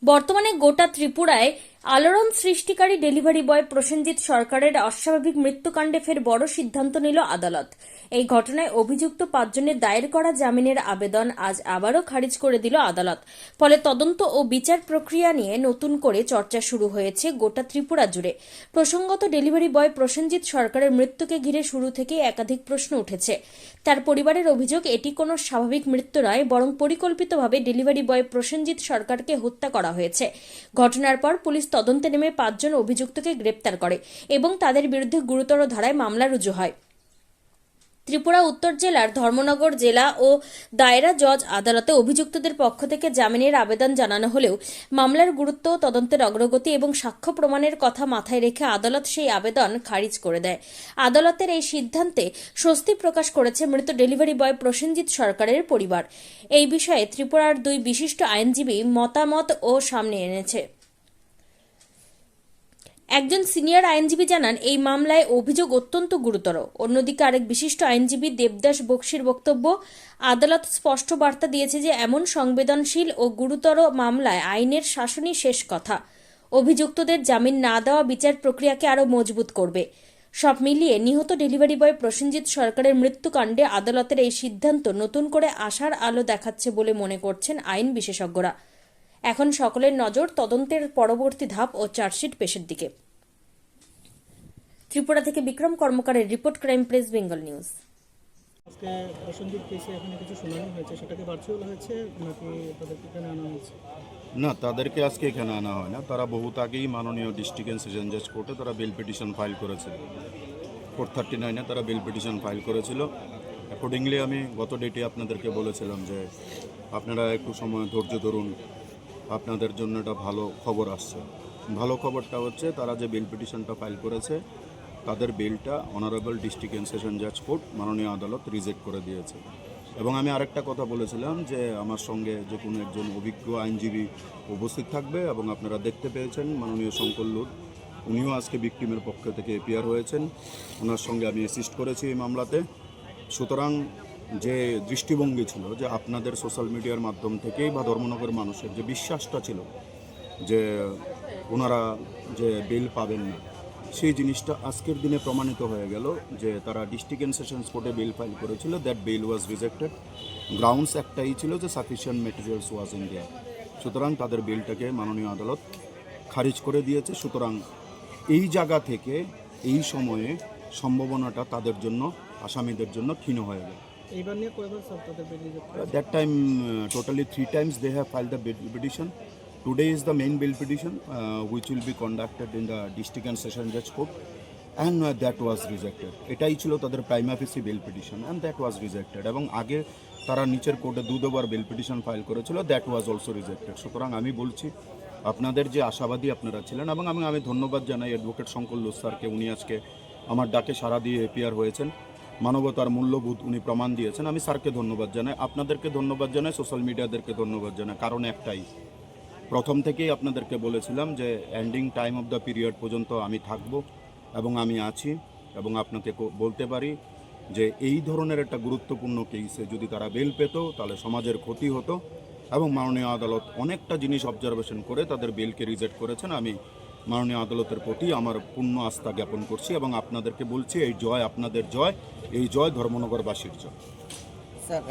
বর্তমানে গোটা ত্রিপুরায় আলোড়ন সৃষ্টিকারী ডেলিভারি বয় প্রসেনজিৎ সরকারের অস্বাভাবিক মৃত্যুকাণ্ডে ফের বড় সিদ্ধান্ত নিল আদালত। এই ঘটনায় অভিযুক্ত 5 জনের দায়ের করা জামিনের আবেদন আজ আবারও খারিজ করে দিল আদালত। ফলে তদন্ত ও বিচার প্রক্রিয়া নিয়ে নতুন করে চর্চা শুরু হয়েছে গোটা ত্রিপুরা জুড়ে। প্রসঙ্গত, ডেলিভারি বয় প্রসেনজিৎ সরকারের মৃত্যুকে ঘিরে শুরু থেকেই একাধিক প্রশ্ন উঠেছে। তার পরিবারের অভিযোগ, এটি কোনো স্বাভাবিক মৃত্যু নয়, বরং পরিকল্পিতভাবে ডেলিভারি বয় প্রসেনজিৎ সরকারকে হত্যা করা হয়েছে। ঘটনার পর পুলিশ তদন্তে নেমে 5 জন অভিযুক্তকে গ্রেপ্তার করে এবং তাদের বিরুদ্ধে গুরুতর ধারায় মামলা রুজু হয়। ত্রিপুরা উত্তর জেলার ধর্মনগর জেলা ও দায়রা জজ আদালতে অভিযুক্তদের পক্ষ থেকে জামিনের আবেদন জানানো হলেও মামলার গুরুত্ব, তদন্তের অগ্রগতি এবং সাক্ষ্য প্রমাণের কথা মাথায় রেখে আদালত সেই আবেদন খারিজ করে দেয়। আদালতের এই সিদ্ধান্তে স্বস্তি প্রকাশ করেছে মৃত ডেলিভারি বয় প্রসেনজিৎ সরকারের পরিবার। এই বিষয়ে ত্রিপুরার 2 বিশিষ্ট আইনজীবী মতামত ও সামনে এনেছে। একজন সিনিয়র আইনজীবী জানান, এই মামলায় অভিযোগ অত্যন্ত গুরুতর। অন্যদিকে আরেক বিশিষ্ট আইনজীবী দেবদাস বক্সির বক্তব্য, আদালত স্পষ্ট বার্তা দিয়েছে যে এমন সংবেদনশীল ও গুরুতর মামলায় আইনের শাসনই শেষ কথা। অভিযুক্তদের জামিন না দেওয়া বিচার প্রক্রিয়াকে আরও মজবুত করবে। সব মিলিয়ে নিহত ডেলিভারি বয় প্রসেনজিৎ সরকারের মৃত্যুকাণ্ডে আদালতের এই সিদ্ধান্ত নতুন করে আশার আলো দেখাচ্ছে বলে মনে করছেন আইন বিশেষজ্ঞরা। এখন সকলের নজর তদন্তের পরবর্তী ধাপ ও চার্জশিট পেশের দিকে। ত্রিপুরা থেকে বিক্রম কর্মকারের report, crime press Bengal news. আজকে প্রসেনজিৎ কেসে এখানে কিছু শুনানি হয়েছে, সেটাকে ভার্চুয়াল হয়েছে নাকি তাদেরকে এখানে আনা হয়েছে? না, তাদেরকে আজকে এখানে আনা হয় না। তারা বহুত আগেই মাননীয় ডিস্ট্রিক্ট অ্যান্ড সেশন জাজ কোর্টে তারা বেল পিটিশন ফাইল করেছিল। 439-এ তারা বেল পিটিশন ফাইল করেছিল। অ্যাকর্ডিংলি আমি গত ডেটে আপনাদেরকে বলেছিলাম যে আপনারা একটু সময় ধৈর্য ধরুন, আপনাদের জন্য একটা ভালো খবর আসছে। ভালো খবরটা হচ্ছে তারা যে বেল পিটিশনটা ফাইল করেছে তাদের বেলটা অনারেবল ডিস্ট্রিক্ট অ্যান্ড সেশন জাজ কোর্ট মাননীয় আদালত রিজেক্ট করে দিয়েছে। এবং আমি আরেকটা কথা বলেছিলাম যে আমার সঙ্গে যে কোনো একজন অভিজ্ঞ আইনজীবী উপস্থিত থাকবে এবং আপনারা দেখতে পেয়েছেন মাননীয় শঙ্কর লুদ, উনিও আজকে ভিকটিমের পক্ষ থেকে এপিয়ার হয়েছেন। ওনার সঙ্গে আমি অ্যাসিস্ট করেছি এই মামলাতে। সুতরাং যে দৃষ্টিভঙ্গি ছিল যে আপনাদের সোশ্যাল মিডিয়ার মাধ্যম থেকেই বা ধর্মনগর মানুষের যে বিশ্বাসটা ছিল যে ওনারা যে বেল পাবেন না, সেই জিনিসটা আজকের দিনে প্রমাণিত হয়ে গেল যে তারা ডিস্ট্রিক্ট অ্যান্ড সেশনস কোর্টে বেল ফাইল করেছিল, that bail was rejected. Grounds একটাই ছিল যে sufficient materials was in there. সুতরাং তাদের বেলটাকে মাননীয় আদালত খারিজ করে দিয়েছে। সুতরাং এই জায়গা থেকে এই সময়ে সম্ভাবনাটা তাদের জন্য, আসামিদের জন্য ক্ষীণ হয়ে গেল। এইবার নিয়ে কয়বার স্যার তাদের বেল রিজেক্ট করেছে? That time, totally 3 times they have filed the bail petition. Today is the main bail petition, which will be conducted in the district and session judge court, and that was rejected. এটাই ছিল তাদের prima ফেসি bail petition, and that was rejected. এবং আগে তারা নিচের কোর্টে 2 বার bail petition file করেছিল, that was also rejected. সুতরাং আমি বলছি আপনাদের যে আশাবাদী আপনারা ছিলেন, এবং আমি ধন্যবাদ জানাই অ্যাডভোকেট শঙ্কর লুদ স্যারকে, উনি আজকে আমার ডাকে সাড়া দিয়ে এপিয়ার হয়েছেন। মানবতার মূল্যবোধ উনি প্রমাণ দিয়েছেন। আমি স্যারকে ধন্যবাদ জানাই, আপনাদেরকে ধন্যবাদ জানাই, সোশ্যাল মিডিয়াদেরকে ধন্যবাদ জানাই। কারণ একটাই, প্রথম থেকেই আপনাদেরকে বলেছিলাম যে ending time of the period পর্যন্ত আমি থাকব এবং আমি আছি, এবং আপনাকে বলতে পারি যে এই ধরনের একটা গুরুত্বপূর্ণ কেসে যদি তারা বেল পেত তাহলে সমাজের ক্ষতি হতো, এবং মাননীয় আদালত অনেকটা জিনিস অবজারভেশন করে তাদের বেলকে রিজেক্ট করেছেন। আমি মাননীয় আদালতের প্রতি আমার পূর্ণ আস্থা জ্ঞাপন করছি এবং আপনাদেরকে বলছি এই জয় আপনাদের জয়, এই জয় ধর্মনগরবাসীর জয়। স্যার,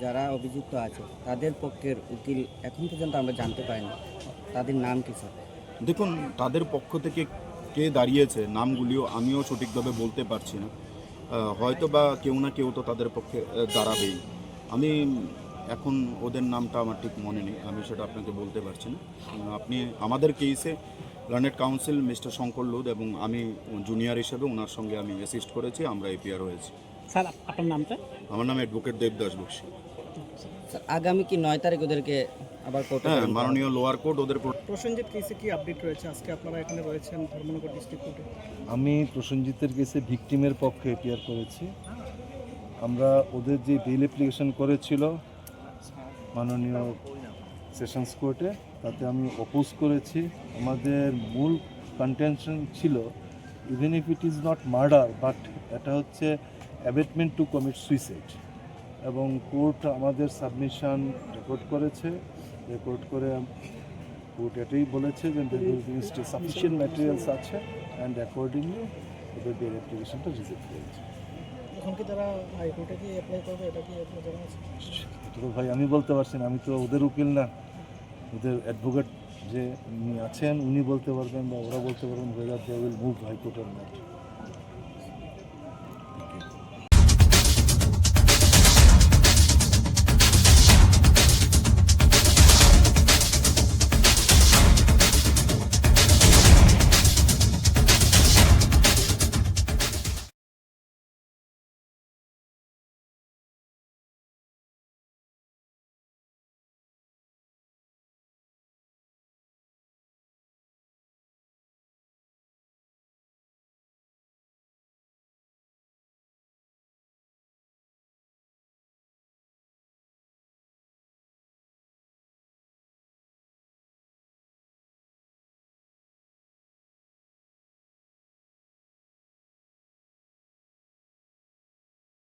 যারা অভিযুক্ত আছে তাদের পক্ষের উকিল এখন পর্যন্ত আমরা জানতে পারিনি, তাদের নাম কি স্যার? দেখুন, তাদের পক্ষ থেকে কে দাঁড়িয়েছে নামগুলিও আমিও সঠিকভাবে বলতে পারছি না। হয়তো বা কেউ না কেউ তো তাদের পক্ষে দাঁড়াবেই। আমি এখন ওদের নামটা আমার ঠিক মনে নেই, আমি সেটা আপনাকে বলতে পারছি না। আপনি আমাদের কেসে learned council mister Shankar Lud এবং আমি জুনিয়র হিসেবে ওনার সঙ্গে আমি অ্যাসিস্ট করেছি, আমরা এপিআর হয়েছি। স্যার আপনার নামটা? আমার নাম অ্যাডভোকেট দেবদাস বক্সি। স্যার, আগামী কি 9 তারিখ ওদেরকে আবার কোর্টে? হ্যাঁ, মাননীয় লোয়ার কোর্ট ওদের প্রসেনজিৎ কেসে কি আপডেট রয়েছে? আজকে আপনারা এখানে রয়েছেন ধর্মনগর ডিস্ট্রিক্ট কোর্টে। আমি প্রসেনজিতের কেসে ভিকটিমের পক্ষে এপিয়ার করেছি। আমরা ওদের যে বেল অ্যাপ্লিকেশন করেছিল মাননীয় সেশনস কোর্টে, তাতে আমি অপোজ করেছি। আমাদের মূল কন্টেনশন ছিল even if it is not murder, but এটা হচ্ছে অ্যাবেটমেন্ট টু কমিট সুইসাইড, এবং কোর্ট আমাদের সাবমিশন রেকর্ড করেছে। রেকর্ড করে কোর্ট এটাই বলেছে যে সাফিসিয়েন্ট ম্যাটেরিয়ালস আছে অ্যান্ড অ্যাকর্ডিংলি ওদের বেল অ্যাপ্লিকেশনটা রিজেক্ট করেছে। এখন কি তারা হাইকোর্টে কি অ্যাপ্লাই করবে, এটা কি আপনার জানা আছে? এটা তো ভাই আমি বলতে পারছি না, আমি তো ওদের উকিল না। ওদের অ্যাডভোকেট যে উনি আছেন উনি বলতে পারবেন বা ওরা বলতে পারবেন whether they will move high court or not.